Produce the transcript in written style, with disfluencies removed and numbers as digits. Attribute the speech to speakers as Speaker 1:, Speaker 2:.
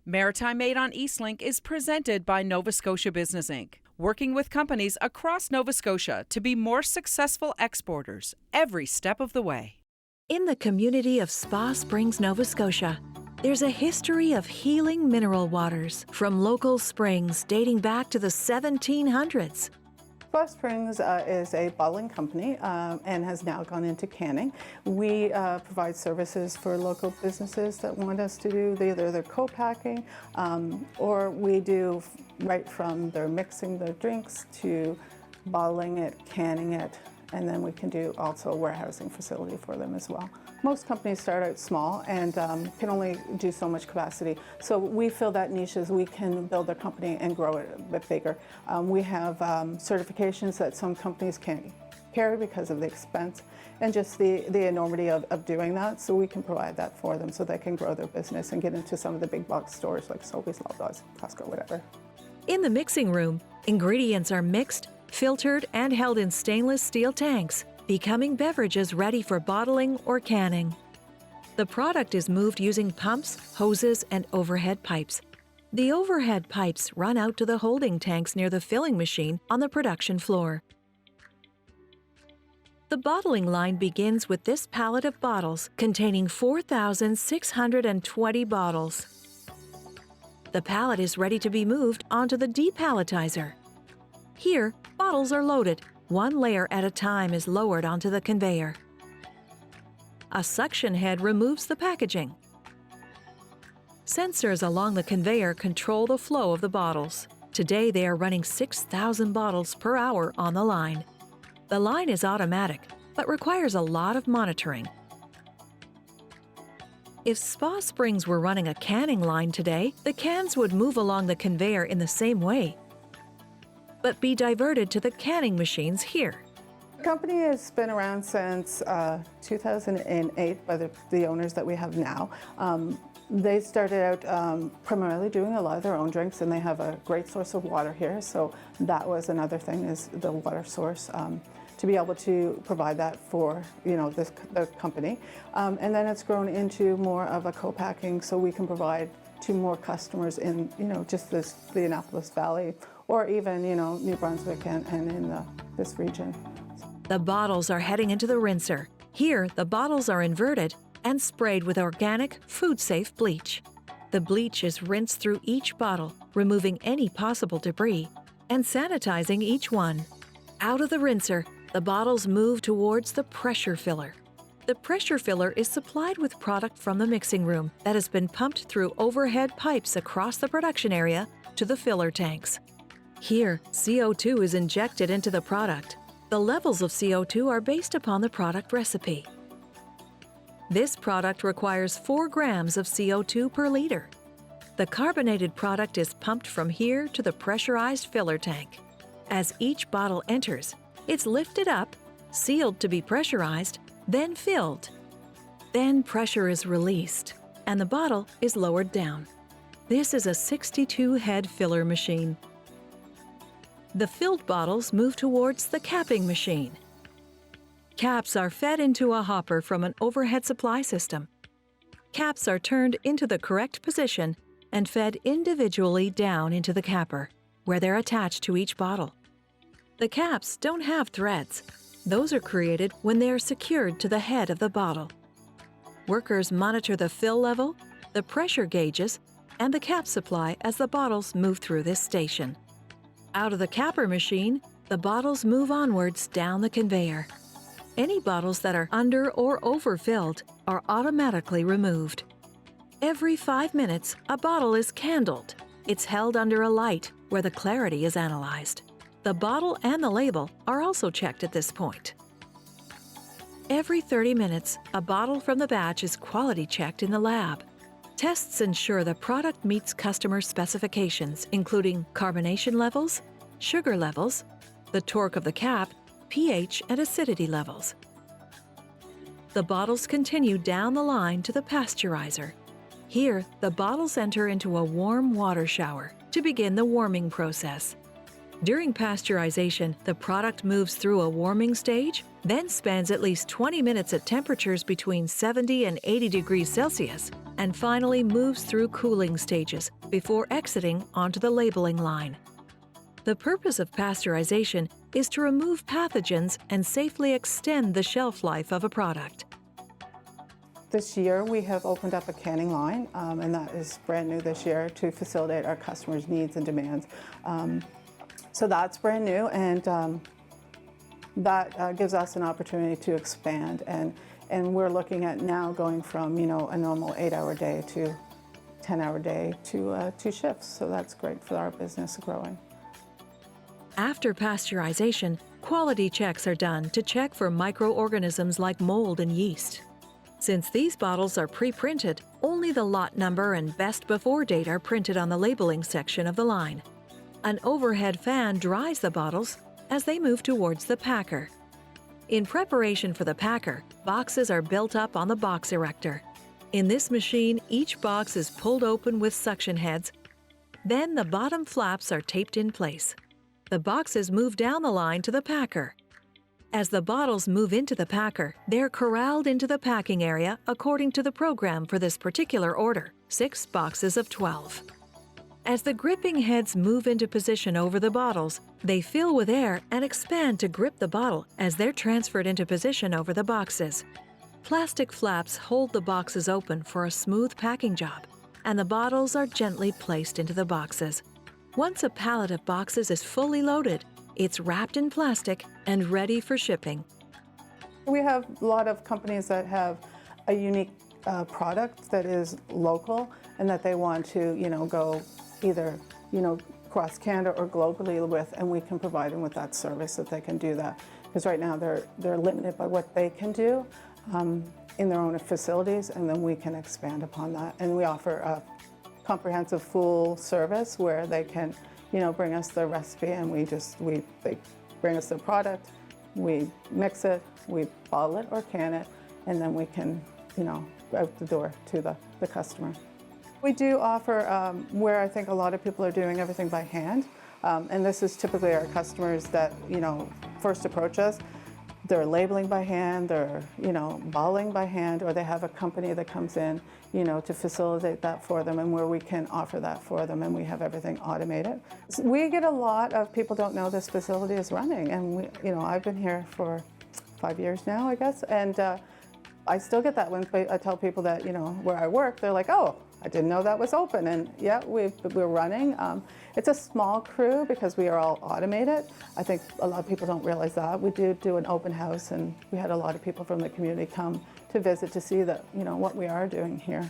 Speaker 1: Maritime Made on Eastlink is presented by Nova Scotia Business Inc., working with companies across Nova Scotia to be more successful exporters every step of the way.
Speaker 2: In the community of Spa Springs, Nova Scotia, there's a history of healing mineral waters from local springs dating back to the 1700s.
Speaker 3: Spa Springs is a bottling company and has now gone into canning. We provide services for local businesses that want us to do either their co-packing or we do right from their mixing their drinks to bottling it, canning it, and then we can do also a warehousing facility for them as well. Most companies start out small and can only do so much capacity. So we fill that niche as we can build their company and grow it a bit bigger. We have certifications that some companies can't carry because of the expense and just the enormity of doing that. So we can provide that for them so they can grow their business and get into some of the big box stores like Sobeys, Loblaws, Costco, whatever.
Speaker 2: In the mixing room, ingredients are mixed, filtered, and held in stainless steel tanks, becoming beverages ready for bottling or canning. The product is moved using pumps, hoses, and overhead pipes. The overhead pipes run out to the holding tanks near the filling machine on the production floor. The bottling line begins with this pallet of bottles containing 4,620 bottles. The pallet is ready to be moved onto the depalletizer. Here, bottles are loaded. One layer at a time is lowered onto the conveyor. A suction head removes the packaging. Sensors along the conveyor control the flow of the bottles. Today, they are running 6,000 bottles per hour on the line. The line is automatic, but requires a lot of monitoring. If Spa Springs were running a canning line today, the cans would move along the conveyor in the same way, but be diverted to the canning machines here.
Speaker 3: The company has been around since 2008 by the owners that we have now. They started out primarily doing a lot of their own drinks, and they have a great source of water here, so that was another thing, is the water source, to be able to provide that for the company. And then it's grown into more of a co-packing, so we can provide to more customers in just the Annapolis Valley, or even New Brunswick and in this region.
Speaker 2: The bottles are heading into the rinser. Here, the bottles are inverted and sprayed with organic, food-safe bleach. The bleach is rinsed through each bottle, removing any possible debris, and sanitizing each one. Out of the rinser, the bottles move towards the pressure filler. The pressure filler is supplied with product from the mixing room that has been pumped through overhead pipes across the production area to the filler tanks. Here, CO2 is injected into the product. The levels of CO2 are based upon the product recipe. This product requires 4 grams of CO2 per liter. The carbonated product is pumped from here to the pressurized filler tank. As each bottle enters, it's lifted up, sealed to be pressurized, then filled. Then pressure is released, and the bottle is lowered down. This is a 62-head filler machine. The filled bottles move towards the capping machine. Caps are fed into a hopper from an overhead supply system. Caps are turned into the correct position and fed individually down into the capper, where they're attached to each bottle. The caps don't have threads. Those are created when they are secured to the head of the bottle. Workers monitor the fill level, the pressure gauges, and the cap supply as the bottles move through this station. Out of the capper machine, the bottles move onwards down the conveyor. Any bottles that are under or overfilled are automatically removed. Every 5 minutes, a bottle is candled. It's held under a light where the clarity is analyzed. The bottle and the label are also checked at this point. Every 30 minutes, a bottle from the batch is quality checked in the lab. Tests ensure the product meets customer specifications, including carbonation levels, sugar levels, the torque of the cap, pH and acidity levels. The bottles continue down the line to the pasteurizer. Here, the bottles enter into a warm water shower to begin the warming process. During pasteurization, the product moves through a warming stage, then spends at least 20 minutes at temperatures between 70 and 80 degrees Celsius, and finally moves through cooling stages before exiting onto the labeling line. The purpose of pasteurization is to remove pathogens and safely extend the shelf life of a product.
Speaker 3: This year we have opened up a canning line, and that is brand new this year to facilitate our customers' needs and demands. So that's brand new, and that gives us an opportunity to expand. And we're looking at now going from, a normal 8-hour day to 10-hour day to 2 shifts. So that's great for our business growing.
Speaker 2: After pasteurization, quality checks are done to check for microorganisms like mold and yeast. Since these bottles are pre-printed, only the lot number and best before date are printed on the labeling section of the line. An overhead fan dries the bottles as they move towards the packer. In preparation for the packer, boxes are built up on the box erector. In this machine, each box is pulled open with suction heads. Then the bottom flaps are taped in place. The boxes move down the line to the packer. As the bottles move into the packer, they're corralled into the packing area according to the program for this particular order, 6 boxes of 12. As the gripping heads move into position over the bottles, they fill with air and expand to grip the bottle as they're transferred into position over the boxes. Plastic flaps hold the boxes open for a smooth packing job, and the bottles are gently placed into the boxes. Once a pallet of boxes is fully loaded, it's wrapped in plastic and ready for shipping.
Speaker 3: We have a lot of companies that have a unique product that is local and that they want to, go either, across Canada or globally with, and we can provide them with that service that they can do that. Because right now they're limited by what they can do in their own facilities, and then we can expand upon that. And we offer a comprehensive full service where they can, bring us their recipe, and they bring us their product, we mix it, we bottle it or can it, and then we can, out the door to the customer. We do offer where I think a lot of people are doing everything by hand, and this is typically our customers that, first approach us. They're labeling by hand, they're, bottling by hand, or they have a company that comes in, to facilitate that for them, and where we can offer that for them, and we have everything automated. So we get a lot of people don't know this facility is running, and I've been here for 5 years now, I guess, and I still get that when I tell people that, where I work, they're like, oh, I didn't know that was open, and yeah, we're running. It's a small crew because we are all automated. I think a lot of people don't realize that. We do an open house, and we had a lot of people from the community come to visit to see that, what we are doing here.